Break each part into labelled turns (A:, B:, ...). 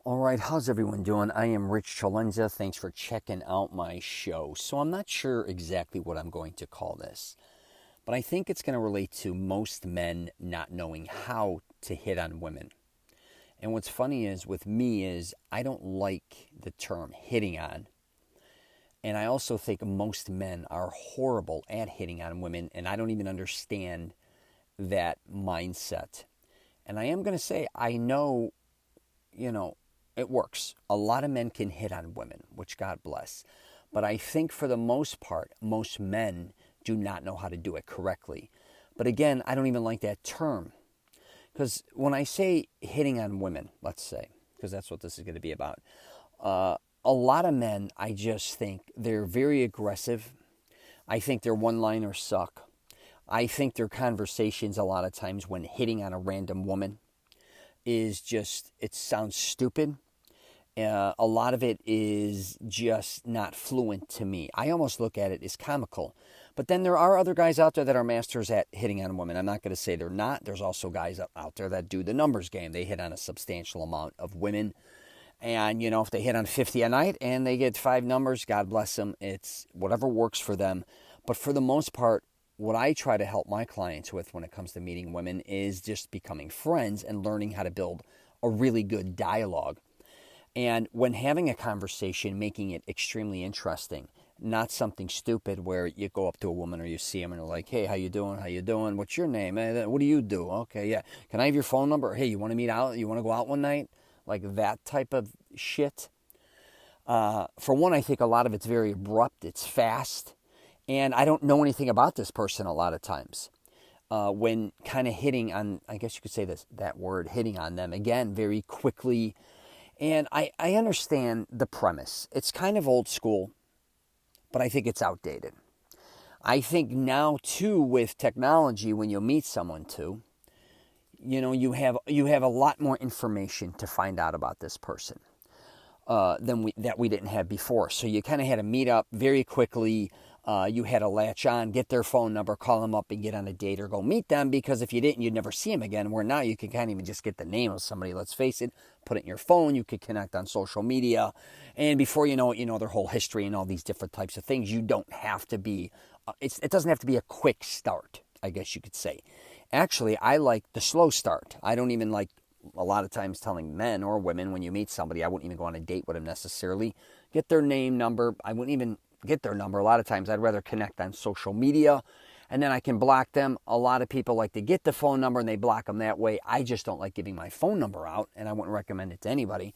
A: All right, how's everyone doing? I am Rich CELENZA. Thanks for checking out my show. So, I'm not sure exactly what I'm going to call this, but I think it's going to relate to most men not knowing how to hit on women. And what's funny is with me is I don't like the term hitting on. And I also think most men are horrible at hitting on women, and I don't even understand that mindset. And I am going to say, I know, you know, it works. A lot of men can hit on women, which God bless. But I think for the most part, most men do not know how to do it correctly. But again, I don't even like that term. Because when I say hitting on women, let's say, because that's what this is going to be about, a lot of men, I just think they're very aggressive. I think their one-liners suck. I think their conversations a lot of times when hitting on a random woman is just, it sounds stupid. A lot of it is just not fluent to me. I almost look at it as comical. But then there are other guys out there that are masters at hitting on women. I'm not going to say they're not. There's also guys out there that do the numbers game. They hit on a substantial amount of women. And, if they hit on 50 a night and they get 5 numbers, God bless them. It's whatever works for them. But for the most part, what I try to help my clients with when it comes to meeting women is just becoming friends and learning how to build a really good dialogue. And when having a conversation, making it extremely interesting, not something stupid where you go up to a woman or you see them and they're like, hey, how you doing? How you doing? What's your name? What do you do? Okay, yeah. Can I have your phone number? Hey, you want to meet out? You want to go out one night? Like that type of shit. For one, I think a lot of it's very abrupt. It's fast. And I don't know anything about this person a lot of times. When kind of hitting on, I guess you could say that word, hitting on them, again, very quickly. And I understand the premise. It's kind of old school, but I think it's outdated. I think now, too, with technology, when you meet someone, too, you have a lot more information to find out about this person that we didn't have before. So you kind of had to meet up very quickly. You had to latch on, get their phone number, call them up and get on a date or go meet them, because if you didn't, you'd never see them again. Where now you can kind of even just get the name of somebody, let's face it, put it in your phone, you could connect on social media, and before you know it, you know their whole history and all these different types of things. You don't have to be, it doesn't have to be a quick start, I guess you could say. Actually, I like the slow start. I don't even like a lot of times telling men or women when you meet somebody, I wouldn't even go on a date with them necessarily. Get their name, number. I wouldn't even get their number. A lot of times I'd rather connect on social media and then I can block them. A lot of people like to get the phone number and they block them that way. I just don't like giving my phone number out, and I wouldn't recommend it to anybody.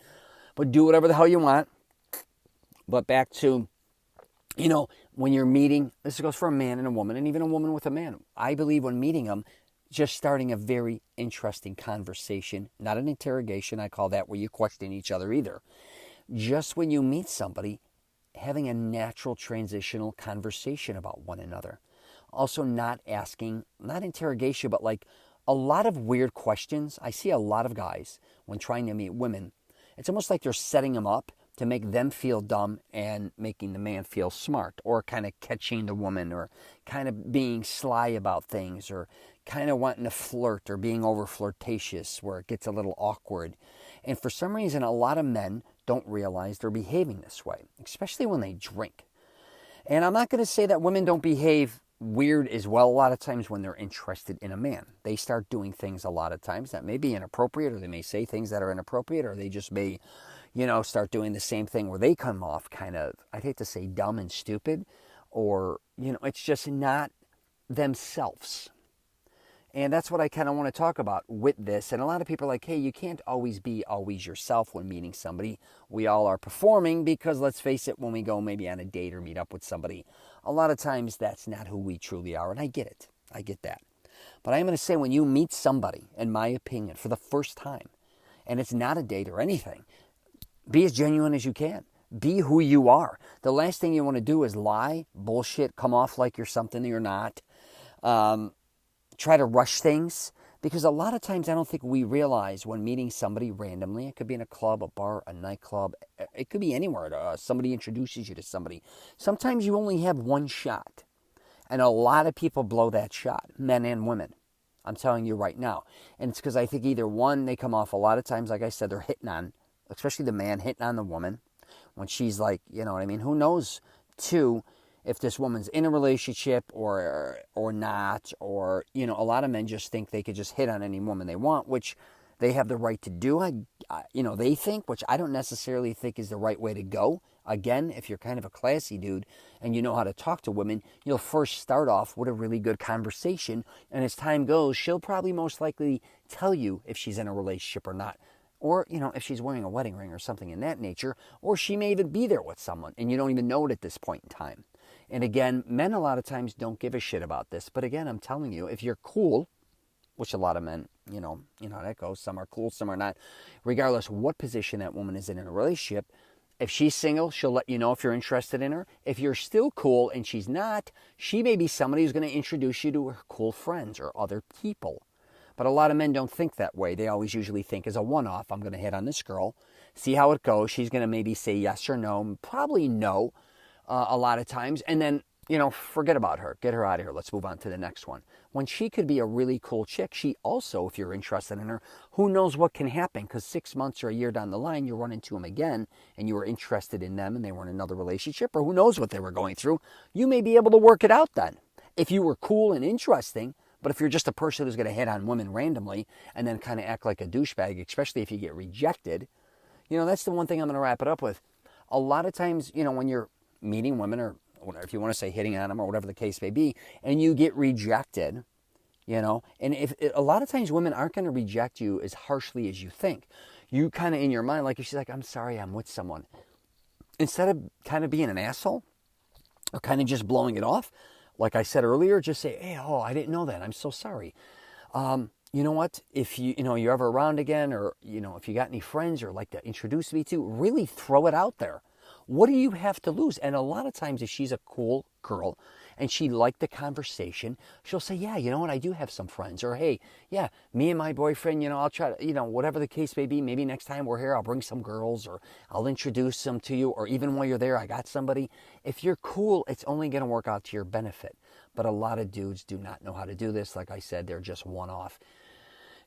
A: But do whatever the hell you want. But back to, when you're meeting, this goes for a man and a woman, and even a woman with a man. I believe when meeting them, just starting a very interesting conversation, not an interrogation. I call that where you question each other either. Just when you meet somebody, having a natural transitional conversation about one another. Also not asking, not interrogation, but like a lot of weird questions. I see a lot of guys when trying to meet women. It's almost like they're setting them up to make them feel dumb and making the man feel smart, or kind of catching the woman, or kind of being sly about things, or kind of wanting to flirt, or being over flirtatious where it gets a little awkward. And for some reason, a lot of men don't realize they're behaving this way, especially when they drink. And I'm not going to say that women don't behave weird as well. A lot of times when they're interested in a man, they start doing things a lot of times that may be inappropriate, or they may say things that are inappropriate, or they just may, start doing the same thing where they come off kind of, I'd hate to say dumb and stupid, or, it's just not themselves. And that's what I kind of want to talk about with this. And a lot of people are like, hey, you can't always be always yourself when meeting somebody. We all are performing because, let's face it, when we go maybe on a date or meet up with somebody, a lot of times that's not who we truly are. And I get it. I get that. But I'm going to say, when you meet somebody, in my opinion, for the first time, and it's not a date or anything, be as genuine as you can. Be who you are. The last thing you want to do is lie, bullshit, come off like you're something you're not. Try to rush things, because a lot of times I don't think we realize when meeting somebody randomly, it could be in a club, a bar, a nightclub, it could be anywhere. Somebody introduces you to somebody. Sometimes you only have one shot, and a lot of people blow that shot, men and women. I'm telling you right now. And it's because I think either one, they come off a lot of times, like I said, they're hitting on especially the man hitting on the woman, when she's like, you know what I mean? Who knows, too, if this woman's in a relationship or not, or, you know, a lot of men just think they could just hit on any woman they want, which they have the right to do, you know, they think, which I don't necessarily think is the right way to go. Again, if you're kind of a classy dude and you know how to talk to women, you'll first start off with a really good conversation, and as time goes, she'll probably most likely tell you if she's in a relationship or not. Or, you know, if she's wearing a wedding ring or something in that nature, or she may even be there with someone and you don't even know it at this point in time. And again, men a lot of times don't give a shit about this. But again, I'm telling you, if you're cool, which a lot of men, you know how that goes. Some are cool, some are not. Regardless what position that woman is in a relationship, if she's single, she'll let you know if you're interested in her. If you're still cool and she's not, she may be somebody who's going to introduce you to her cool friends or other people. But a lot of men don't think that way. They always usually think as a one-off, I'm going to hit on this girl, see how it goes. She's going to maybe say yes or no, probably no a lot of times. And then, you know, forget about her. Get her out of here. Let's move on to the next one. When she could be a really cool chick, she also, if you're interested in her, who knows what can happen? Because 6 months or a year down the line, you run into them again and you were interested in them and they were in another relationship, or who knows what they were going through. You may be able to work it out then. If you were cool and interesting. But if you're just a person who's going to hit on women randomly and then kind of act like a douchebag, especially if you get rejected, you know, that's the one thing I'm going to wrap it up with. A lot of times, you know, when you're meeting women, or if you want to say hitting on them or whatever the case may be, and you get rejected, you know, and if a lot of times women aren't going to reject you as harshly as you think. You kind of in your mind, like if she's like, I'm sorry, I'm with someone. Instead of kind of being an asshole or kind of just blowing it off, like I said earlier, just say, hey, oh, I didn't know that. I'm so sorry. You know what? If you're ever around again, or, you know, if you got any friends or like to introduce me to, really throw it out there. What do you have to lose? And a lot of times if she's a cool girl and she liked the conversation, she'll say, yeah, you know what? I do have some friends. Or, hey, yeah, me and my boyfriend, you know, I'll try to, you know, whatever the case may be, maybe next time we're here, I'll bring some girls or I'll introduce them to you. Or even while you're there, I got somebody. If you're cool, it's only going to work out to your benefit. But a lot of dudes do not know how to do this. Like I said, they're just one-off.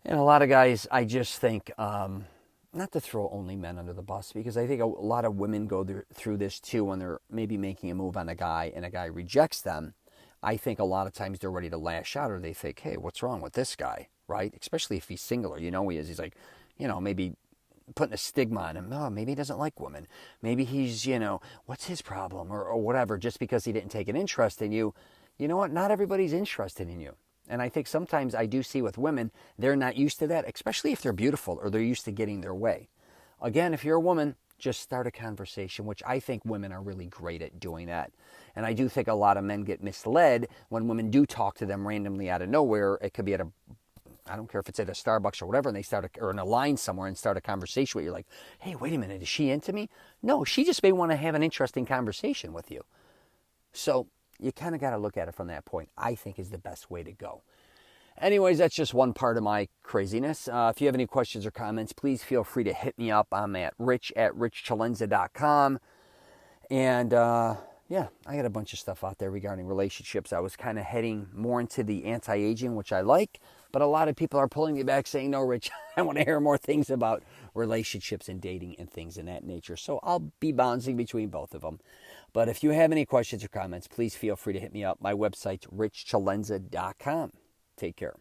A: And a lot of guys, I just think, not to throw only men under the bus, because I think a lot of women go through this too when they're maybe making a move on a guy and a guy rejects them. I think a lot of times they're ready to lash out, or they think, hey, what's wrong with this guy, right? Especially if he's single, or you know he is. He's like, you know, maybe putting a stigma on him. Oh, maybe he doesn't like women. Maybe he's, you know, what's his problem, or whatever, just because he didn't take an interest in you. You know what? Not everybody's interested in you. And I think sometimes I do see with women, they're not used to that, especially if they're beautiful or they're used to getting their way. Again, if you're a woman, just start a conversation, which I think women are really great at doing that. And I do think a lot of men get misled when women do talk to them randomly out of nowhere. It could be at I don't care if it's at a Starbucks or whatever, and they or in a line somewhere and start a conversation with you. Like, hey, wait a minute, is she into me? No, she just may want to have an interesting conversation with you. So you kind of got to look at it from that point, I think, is the best way to go. Anyways, that's just one part of my craziness. If you have any questions or comments, please feel free to hit me up. I'm at rich@richcelenza.com. And yeah, I got a bunch of stuff out there regarding relationships. I was kind of heading more into the anti-aging, which I like. But a lot of people are pulling me back saying, no, Rich, I want to hear more things about relationships and dating and things in that nature. So I'll be bouncing between both of them. But if you have any questions or comments, please feel free to hit me up. My website's richcelenza.com. Take care.